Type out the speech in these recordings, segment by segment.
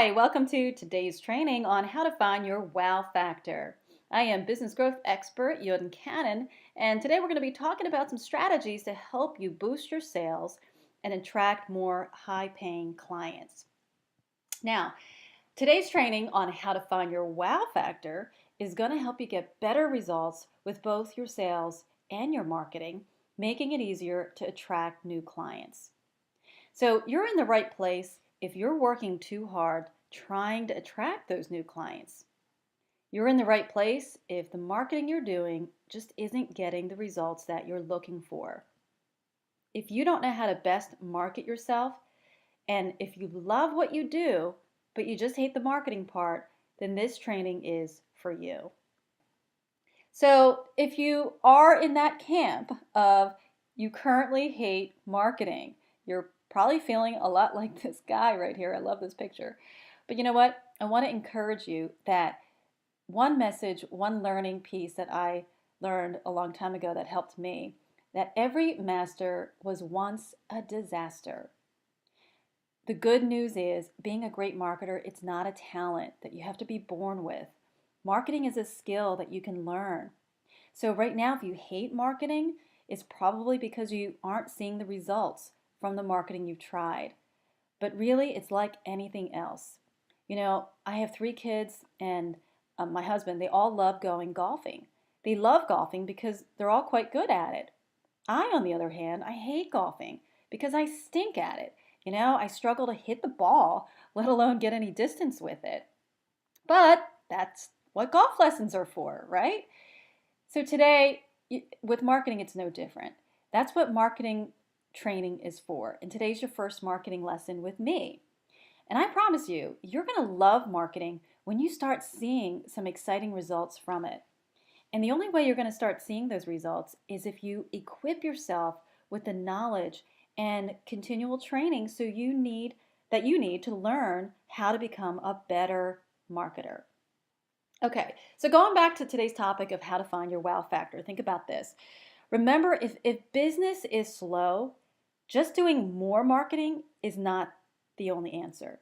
Hi, welcome to today's training on how to find your wow factor. I am business growth expert Yoon Cannon, and today we're going to be talking about some strategies to help you boost your sales and attract more high-paying clients. Now, today's training on how to find your wow factor is going to help you get better results with both your sales and your marketing, making it easier to attract new clients. So you're in the right place if you're working too hard trying to attract those new clients. You're in the right place if the marketing you're doing just isn't getting the results that you're looking for. If you don't know how to best market yourself, and if you love what you do, but you just hate the marketing part, then this training is for you. So if you are in that camp of you currently hate marketing, you're probably feeling a lot like this guy right here. I love this picture. But you know what? I want to encourage you that one message, one learning piece that I learned a long time ago that helped me, that every master was once a disaster. The good news is being a great marketer, it's not a talent that you have to be born with. Marketing is a skill that you can learn. So right now, if you hate marketing, it's probably because you aren't seeing the results from the marketing you've tried. But really, it's like anything else. You know, I have 3 kids and my husband, they all love going golfing. They love golfing because they're all quite good at it. I, on the other hand, I hate golfing because I stink at it. You know, I struggle to hit the ball, let alone get any distance with it. But that's what golf lessons are for, right? So today, with marketing, it's no different. That's what marketing training is for. And today's your first marketing lesson with me. And I promise you, you're going to love marketing when you start seeing some exciting results from it. And the only way you're going to start seeing those results is if you equip yourself with the knowledge and continual training you need to learn how to become a better marketer. Okay, so going back to today's topic of how to find your wow factor, think about this. Remember, if business is slow, just doing more marketing is not the only answer.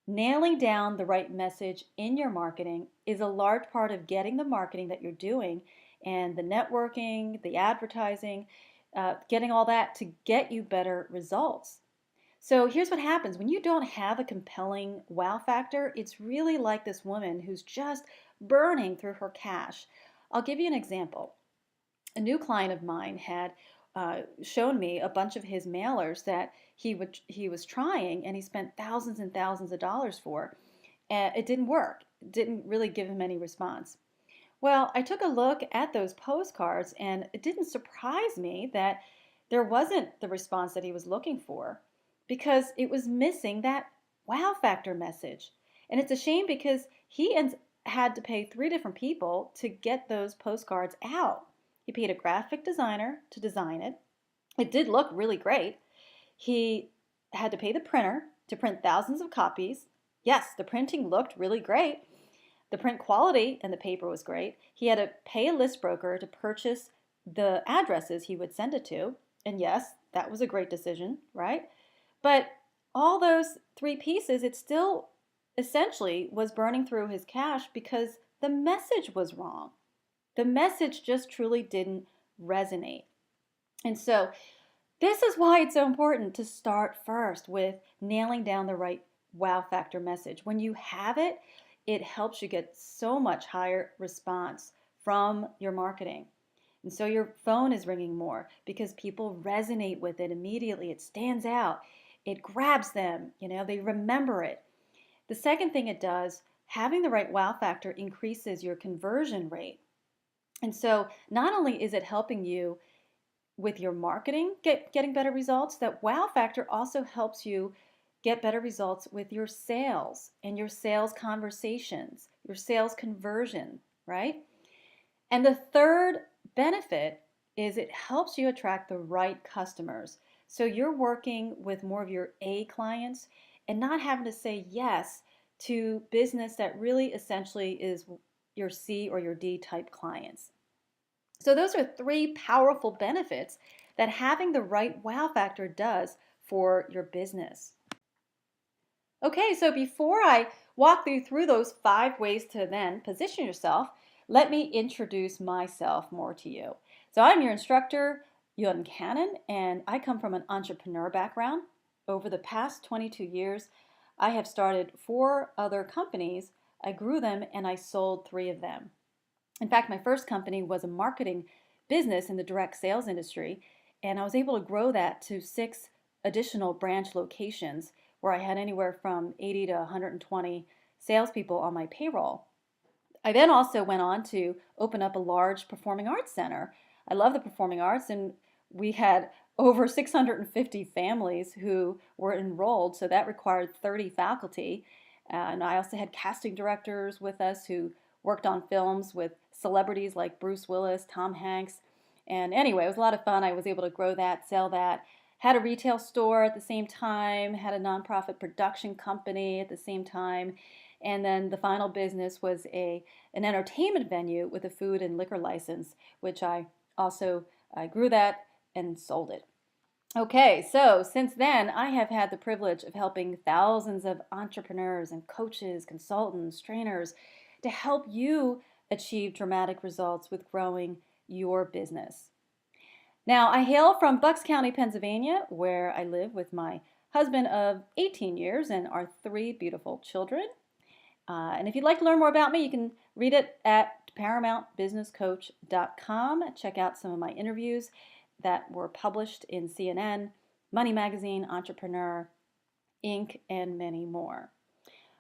Nailing down the right message in your marketing is a large part of getting the marketing that you're doing and the networking, the advertising, getting all that to get you better results. So here's what happens. When you don't have a compelling wow factor, it's really like this woman who's just burning through her cash. I'll give you an example. A new client of mine had shown me a bunch of his mailers that he was trying, and he spent thousands and thousands of dollars for. It didn't work. It didn't really give him any response. Well, I took a look at those postcards, and it didn't surprise me that there wasn't the response that he was looking for because it was missing that wow factor message. And it's a shame because had to pay 3 different people to get those postcards out. He paid a graphic designer to design it. It did look really great. He had to pay the printer to print thousands of copies. Yes, the printing looked really great. The print quality and the paper was great. He had to pay a list broker to purchase the addresses he would send it to. And yes, that was a great decision, right? But all those 3 pieces, it still essentially was burning through his cash because the message was wrong. The message just truly didn't resonate. And so this is why it's so important to start first with nailing down the right wow factor message. When you have it, it helps you get so much higher response from your marketing. And so your phone is ringing more because people resonate with it immediately. It stands out. It grabs them. You know, they remember it. The second thing it does, having the right wow factor increases your conversion rate. And so not only is it helping you with your marketing, getting better results, that wow factor also helps you get better results with your sales and your sales conversations, your sales conversion, right? And the third benefit is it helps you attract the right customers. So you're working with more of your A clients and not having to say yes to business that really essentially is your C or your D type clients. So those are 3 powerful benefits that having the right wow factor does for your business. Okay, so before I walk you through those 5 ways to then position yourself, let me introduce myself more to you. So I'm your instructor, Yoon Cannon, and I come from an entrepreneur background. Over the past 22 years, I have started 4 other companies. I grew them and I sold 3 of them. In fact, my first company was a marketing business in the direct sales industry, and I was able to grow that to 6 additional branch locations where I had anywhere from 80 to 120 salespeople on my payroll. I then also went on to open up a large performing arts center. I love the performing arts, and we had over 650 families who were enrolled, so that required 30 faculty. And I also had casting directors with us who worked on films with celebrities like Bruce Willis, Tom Hanks. And anyway, it was a lot of fun. I was able to grow that, sell that. Had a retail store at the same time, had a nonprofit production company at the same time. And then the final business was an entertainment venue with a food and liquor license, which I grew that and sold it. Okay, so since then, I have had the privilege of helping thousands of entrepreneurs and coaches, consultants, trainers to help you achieve dramatic results with growing your business. Now, I hail from Bucks County, Pennsylvania, where I live with my husband of 18 years and our 3 beautiful children. And if you'd like to learn more about me, you can read it at ParamountBusinessCoach.com. Check out some of my interviews that were published in CNN, Money Magazine, Entrepreneur, Inc., and many more.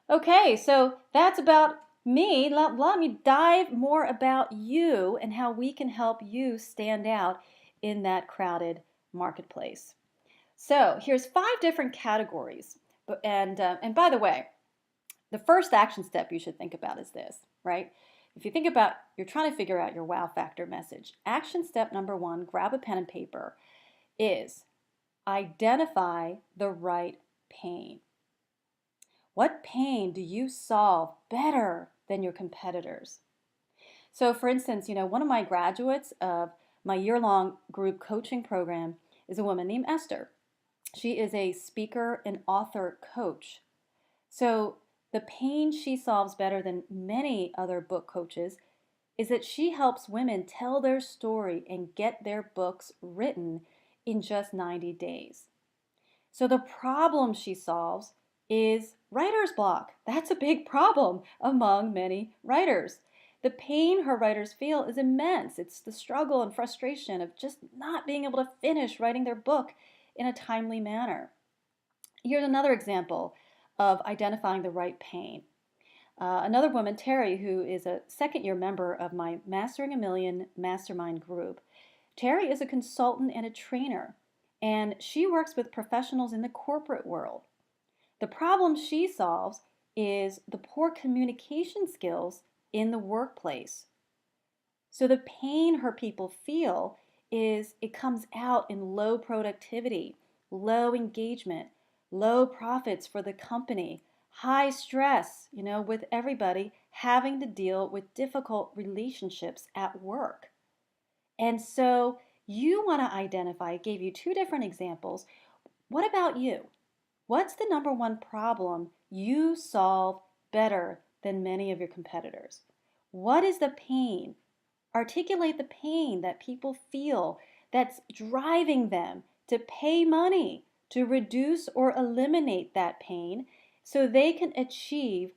Okay, so that's about me. Let me dive more about you and how we can help you stand out in that crowded marketplace. So here's 5 different categories. And by the way, the first action step you should think about is this, right? If you think about, you're trying to figure out your wow factor message. Action step number 1, grab a pen and paper, is identify the right pain. What pain do you solve better than your competitors? So for instance, one of my graduates of my year-long group coaching program is a woman named Esther. She is a speaker and author coach. So the pain she solves better than many other book coaches is that she helps women tell their story and get their books written in just 90 days. So the problem she solves is writer's block. That's a big problem among many writers. The pain her writers feel is immense. It's the struggle and frustration of just not being able to finish writing their book in a timely manner. Here's another example of identifying the right pain. Another woman, Terry, who is a second-year member of my Mastering a Million Mastermind group. Terry is a consultant and a trainer, and she works with professionals in the corporate world. The problem she solves is the poor communication skills in the workplace. So the pain her people feel is it comes out in low productivity, low engagement, low profits for the company, high stress, with everybody having to deal with difficult relationships at work. And so you want to identify, I gave you 2 different examples. What about you? What's the number 1 problem you solve better than many of your competitors? What is the pain? Articulate the pain that people feel that's driving them to pay money to reduce or eliminate that pain so they can achieve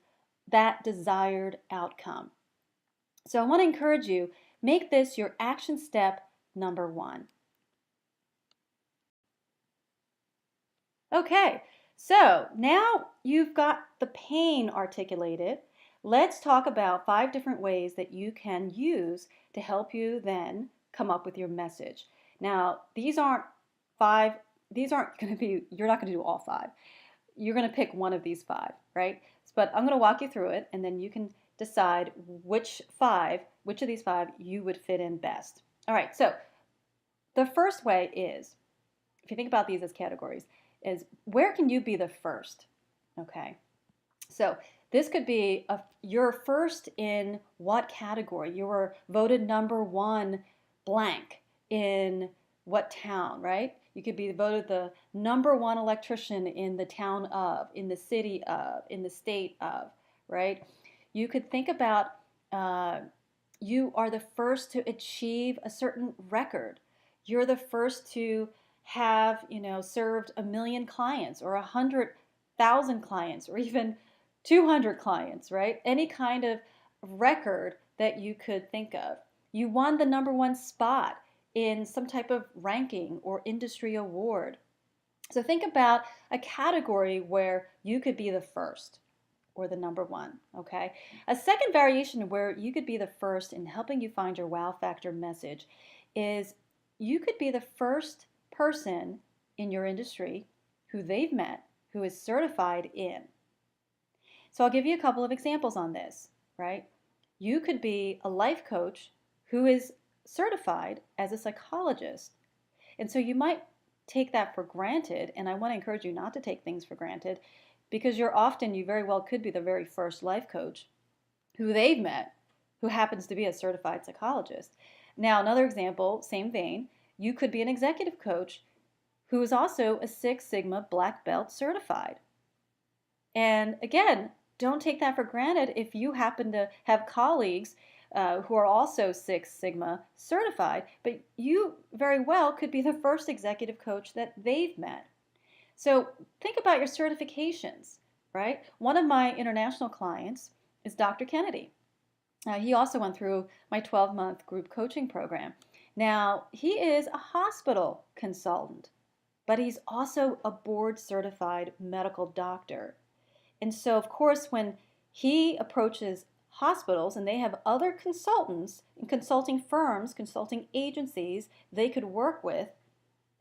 that desired outcome. So I want to encourage you, make this your action step number 1. Okay, so now you've got the pain articulated. Let's talk about 5 different ways that you can use to help you then come up with your message. Now, these aren't going to be, you're not going to do all 5. You're going to pick one of these 5, right? But I'm going to walk you through it, and then you can decide which of these 5 you would fit in best. All right, so the first way is, if you think about these as categories, is where can you be the first? Okay, so this could be you're first in what category? You were voted number 1 blank in what town, right? You could be voted the number one electrician in the town of, in the city of, in the state of, right? You could think about uh, you are the first to achieve a certain record. You're the first to have, served 1 million clients or 100,000 clients or even 200 clients, right? Any kind of record that you could think of. You won the number one spot in some type of ranking or industry award. So think about a category where you could be the first or the number one, okay? A second variation where you could be the first in helping you find your wow factor message is you could be the first person in your industry who they've met who is certified in. So I'll give you a couple of examples on this, right? You could be a life coach who is certified as a psychologist. And so you might take that for granted, and I want to encourage you not to take things for granted because you very well could be the very first life coach who they've met who happens to be a certified psychologist. Now, another example, same vein, you could be an executive coach who is also a Six Sigma black belt certified. And again, don't take that for granted if you happen to have colleagues who are also Six Sigma certified, but you very well could be the first executive coach that they've met. So think about your certifications, right? One of my international clients is Dr. Kennedy. He also went through my 12-month group coaching program. Now, he is a hospital consultant, but he's also a board-certified medical doctor. And so, of course, when he approaches hospitals and they have other consultants and consulting firms, consulting agencies they could work with,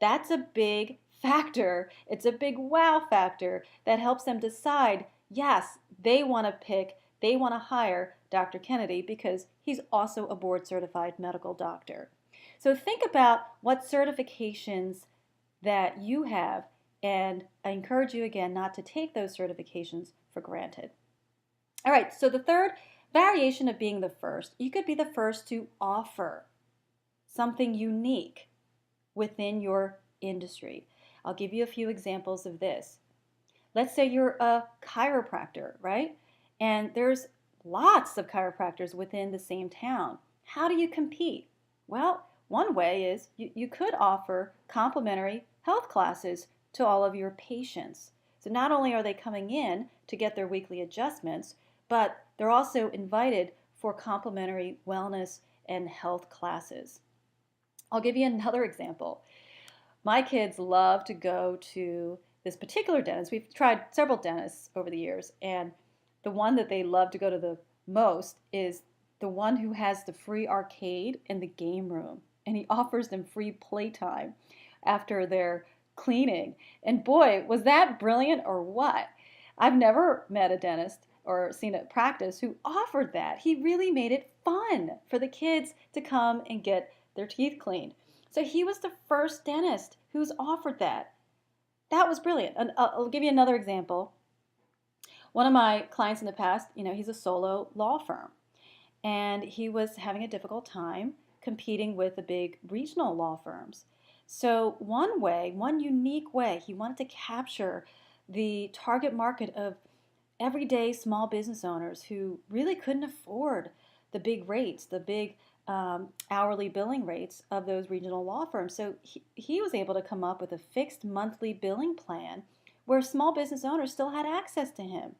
that's a big factor. It's a big wow factor that helps them decide, yes, they want to hire Dr. Kennedy because he's also a board certified medical doctor. So think about what certifications that you have, and I encourage you again not to take those certifications for granted. All right, so the third variation of being the first, you could be the first to offer something unique within your industry. I'll give you a few examples of this. Let's say you're a chiropractor, right? And there's lots of chiropractors within the same town. How do you compete? Well, one way is you could offer complimentary health classes to all of your patients. So not only are they coming in to get their weekly adjustments, but they're also invited for complimentary wellness and health classes. I'll give you another example. My kids love to go to this particular dentist. We've tried several dentists over the years, and the one that they love to go to the most is the one who has the free arcade and the game room, and he offers them free playtime after their cleaning. And boy, was that brilliant or what? I've never met a dentist or seen a practice who offered that. He really made it fun for the kids to come and get their teeth cleaned. So he was the first dentist who's offered that. That was brilliant. And I'll give you another example. One of my clients in the past, he's a solo law firm, and he was having a difficult time competing with the big regional law firms. So one unique way, he wanted to capture the target market of everyday small business owners who really couldn't afford the big rates, the big hourly billing rates of those regional law firms. So he was able to come up with a fixed monthly billing plan where small business owners still had access to him.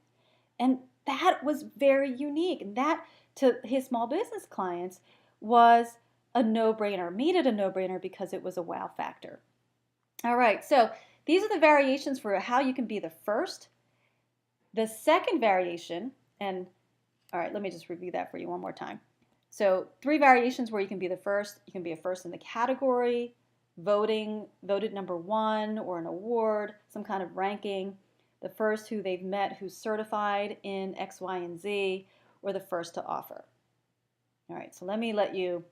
And that was very unique. And that, to his small business clients, was a no-brainer, made it a no-brainer because it was a wow factor. All right, so these are the variations for how you can be the first. The second variation, and all right, let me just review that for you one more time. So 3 variations where you can be the first. You can be a first in the category, voted number 1, or an award, some kind of ranking, the first who they've met who's certified in X, Y, and Z, or the first to offer. All right, so let me let you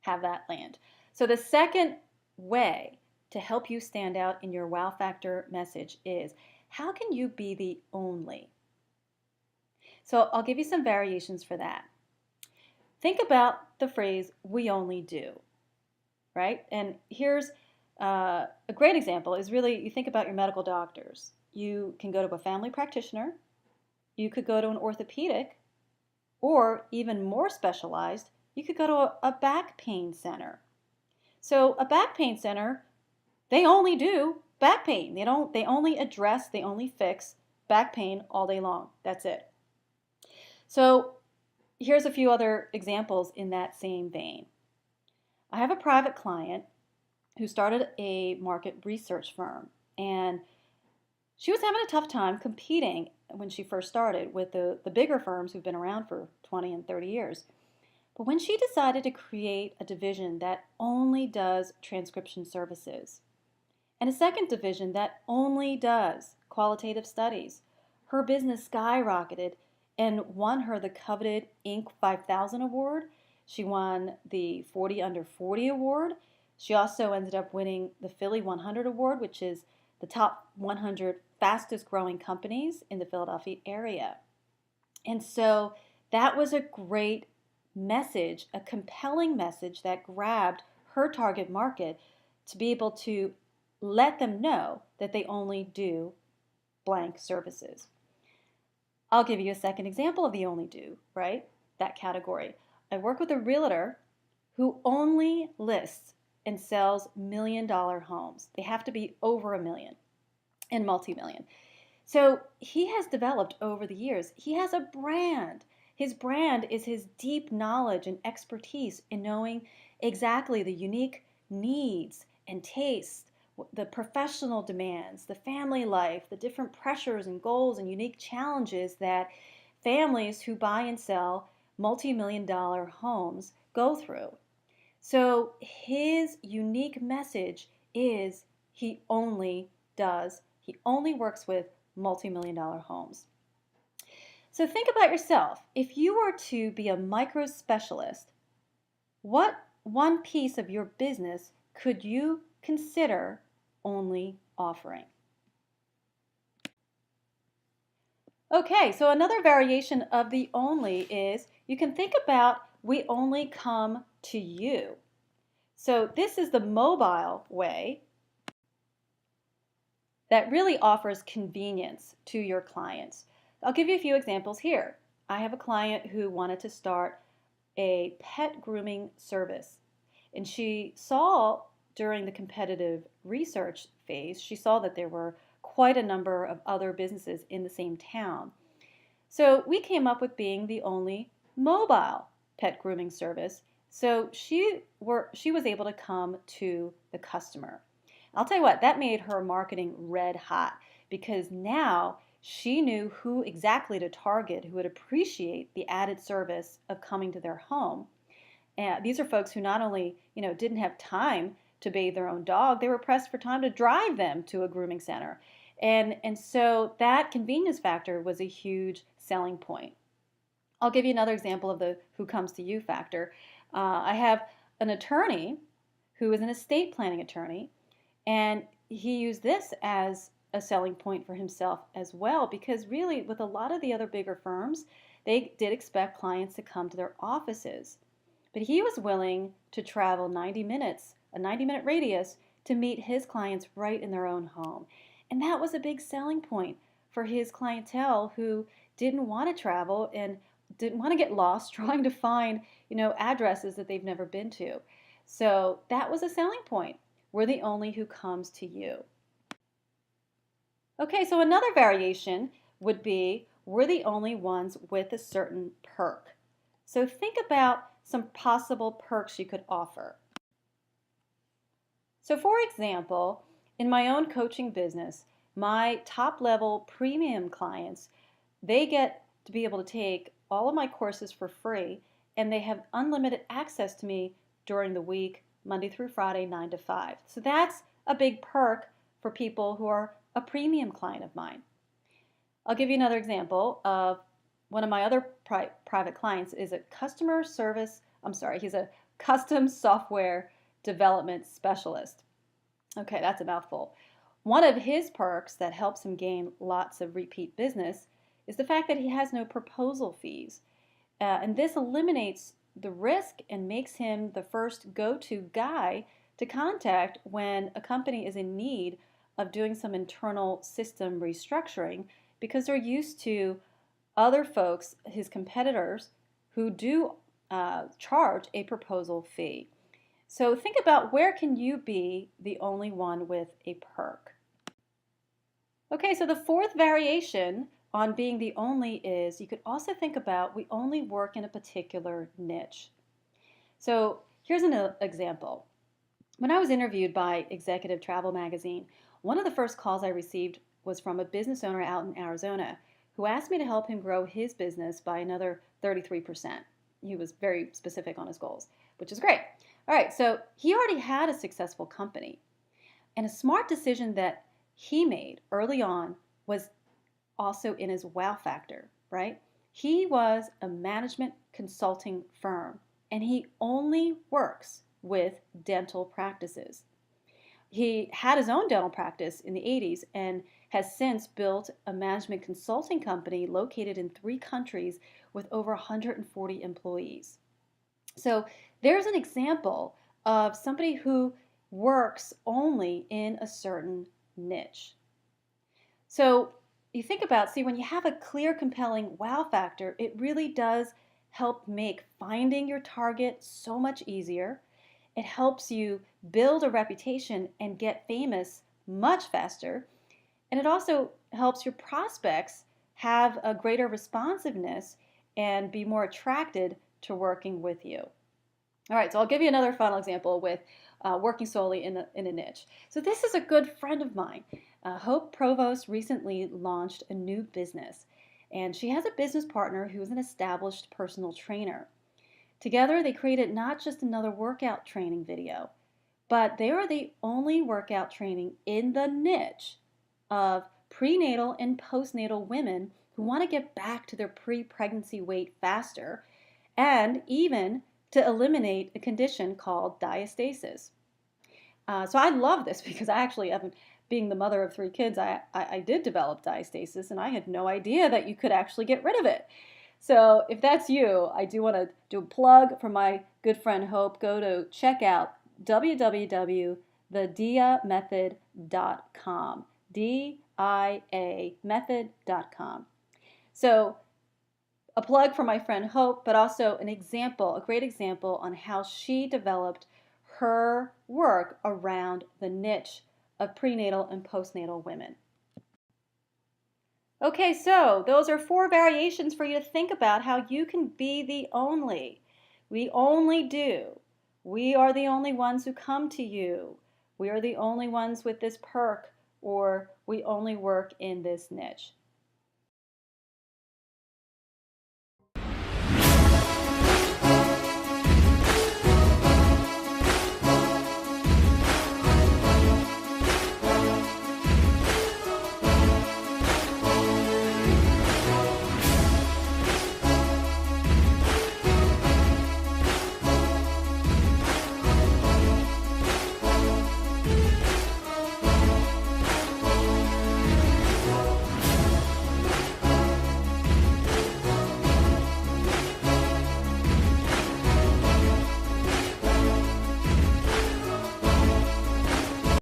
have that land. So the second way to help you stand out in your wow factor message is, how can you be the only? So I'll give you some variations for that. Think about the phrase, we only do. right? And here's a great example is really you think about your medical doctors. You can go to a family practitioner, you could go to an orthopedic, or even more specialized, you could go to a back pain center. So a back pain center, they only do back pain. They only address, they only fix back pain all day long. That's it. So here's a few other examples in that same vein. I have a private client who started a market research firm, and she was having a tough time competing when she first started with the bigger firms who've been around for 20 and 30 years. But when she decided to create a division that only does transcription services and a second division that only does qualitative studies, her business skyrocketed and won her the coveted Inc. 5000 award. She won the 40 Under 40 award. She also ended up winning the Philly 100 award, which is the top 100 fastest growing companies in the Philadelphia area. And so that was a great message, a compelling message that grabbed her target market to be able to let them know that they only do blank services. I'll give you a second example of the only do, right? That category. I work with a realtor who only lists and sells $1 million homes. They have to be over $1 million and multi-million. So he has developed over the years, he has a brand. His brand is his deep knowledge and expertise in knowing exactly the unique needs and tastes, the professional demands, the family life, the different pressures and goals and unique challenges that families who buy and sell multi-million-dollar homes go through. So his unique message is he only works with multi-million-dollar homes. So think about yourself. If you were to be a micro specialist, what one piece of your business could you consider only offering? Okay, so another variation of the only is you can think about we only come to you. So this is the mobile way that really offers convenience to your clients. I'll give you a few examples here. I have a client who wanted to start a pet grooming service, and she saw during the competitive research phase, she saw that there were quite a number of other businesses in the same town. So we came up with being the only mobile pet grooming service. So she was able to come to the customer. I'll tell you what, that made her marketing red hot because now she knew who exactly to target who would appreciate the added service of coming to their home. And these are folks who not only, didn't have time to bathe their own dog, they were pressed for time to drive them to a grooming center. And so that convenience factor was a huge selling point. I'll give you another example of the who comes to you factor. I have an attorney who is an estate planning attorney, and he used this as a selling point for himself as well, because really with a lot of the other bigger firms, they did expect clients to come to their offices. But he was willing to travel 90 minutes, a 90-minute radius, to meet his clients right in their own home. And that was a big selling point for his clientele who didn't want to travel and didn't want to get lost trying to find, addresses that they've never been to. So that was a selling point. We're the only who comes to you. Okay, so another variation would be we're the only ones with a certain perk. So think about some possible perks you could offer. So for example, in my own coaching business, my top level premium clients, they get to be able to take all of my courses for free, and they have unlimited access to me during the week, Monday through Friday, 9 to 5. So that's a big perk for people who are a premium client of mine. I'll give you another example of one of my other private clients is a he's a custom software development specialist. Okay, that's a mouthful. One of his perks that helps him gain lots of repeat business is the fact that he has no proposal fees. And this eliminates the risk and makes him the first go-to guy to contact when a company is in need of doing some internal system restructuring because they're used to other folks, his competitors, who do charge a proposal fee. So think about, where can you be the only one with a perk? Okay, so the fourth variation on being the only is, you could also think about, we only work in a particular niche. So here's an example. When I was interviewed by Executive Travel Magazine, one of the first calls I received was from a business owner out in Arizona who asked me to help him grow his business by another 33%. He was very specific on his goals, which is great. All right, so he already had a successful company. And a smart decision that he made early on was also in his wow factor, right? He was a management consulting firm, and he only works with dental practices. He had his own dental practice in the 80s and has since built a management consulting company located in 3 countries with over 140 employees. So there's an example of somebody who works only in a certain niche. So you think about, see, when you have a clear, compelling wow factor, it really does help make finding your target so much easier. It helps you build a reputation and get famous much faster. And it also helps your prospects have a greater responsiveness and be more attracted to working with you. All right, so I'll give you another final example with working solely in a niche. So this is a good friend of mine. Hope Provost recently launched a new business, and she has a business partner who is an established personal trainer. Together, they created not just another workout training video, but they are the only workout training in the niche of prenatal and postnatal women who want to get back to their pre-pregnancy weight faster, and even to eliminate a condition called diastasis. So I love this because I actually haven't, being the mother of 3 kids, I did develop diastasis, and I had no idea that you could actually get rid of it. So if that's you, I do want to do a plug for my good friend Hope. Go to check out www.thediamethod.com, DIA method.com. So a plug for my friend Hope, but also an example, a great example on how she developed her work around the niche of prenatal and postnatal women. Okay, so those are 4 variations for you to think about how you can be the only. We only do. We are the only ones who come to you. We are the only ones with this perk, or we only work in this niche.